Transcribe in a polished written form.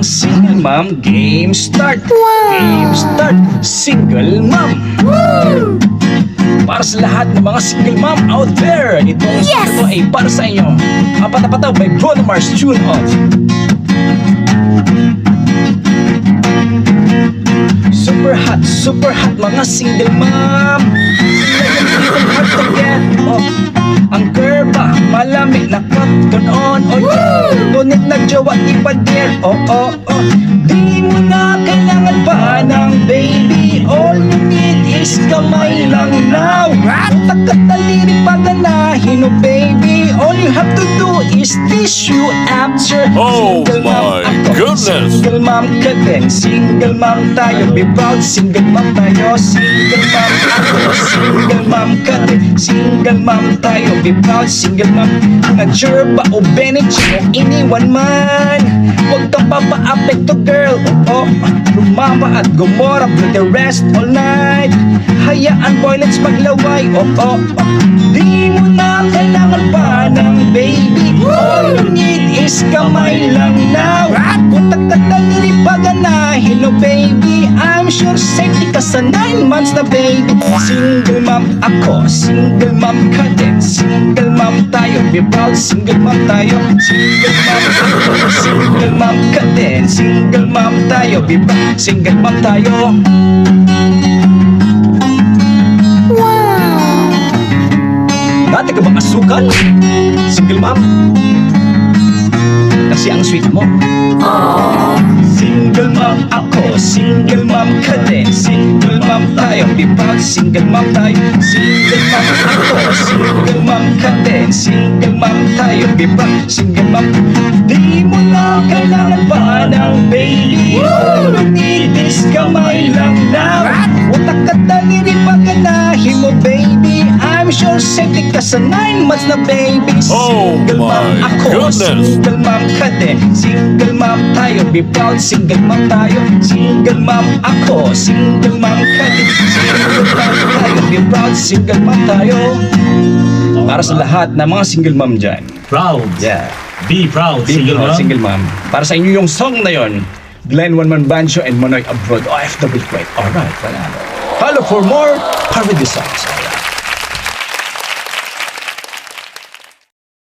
ang single mom. Game start. Game start. Single mom. Para sa lahat ng mga single mom out there, itong Yes! ito ay para sa inyo. Apatapataw by Bruno Mars, tune off. Super hot mga single mom. Even hard to get off. Ang curva, malamig na cotton on. Oh yeah, ngunit nagjowa di pa din. Oh oh oh, di mo na kailangan pa ng baby. All you need is kamay lang now. Takatalirin pa ganahin, oh baby. All you have to do is tissue after. Oh Single mom my ako. goodness. Single mom ka din. Single mom tayo, be proud. Single mom tayo. Single mom ako. Single mom ka din. Single mom tayo, be proud. Single mom. Nature ba o benefit mo iniwan man? Huwag kang papa-apekto girl. Oo, lumama at gumora. Blow the rest all night. Hayaan boy, let's maglaway. Oo, di mo na kailangan pa ng baby. All you need is kamay lang now. Kung tagtatali paganahin, oh baby, I'm sure safety ka sa 9 months na baby. Single mom ako, single mom ka din. Single mom tayo, be proud. Single mom tayo. Single mom ako, single mom ka din. Single mom tayo, be proud. Single mom tayo. Dati ka bang asukal? Single mom? Kasi ang sweet mo. Single mom ako, single mom ka din. Single mom tayo, be proud. Single mom tayo. Single mom ako, single mom ka din. Single mom tayo, be proud. Single mom. Di mo na kailangan pa ng baby. All you need is kamay lang now. Utak ka daliri paganahin mo baby. I'm sure safety ka sa 9 months na baby. Oh Single mom my ako, goodness. single mom ka din. Single mom tayo, be proud. Single mom tayo. Single mom ako, single mom ka din. Single mom tayo, be proud. Single mom tayo. Para sa lahat ng mga single mom dyan. Proud. Yeah. Be proud, Be single proud, mom. single mom. Para sa inyo yung song na yon. Glenn One-Man Banjo and Manoy Abroad. OFW Kuwait. Alright, wala. Follow for more parody songs.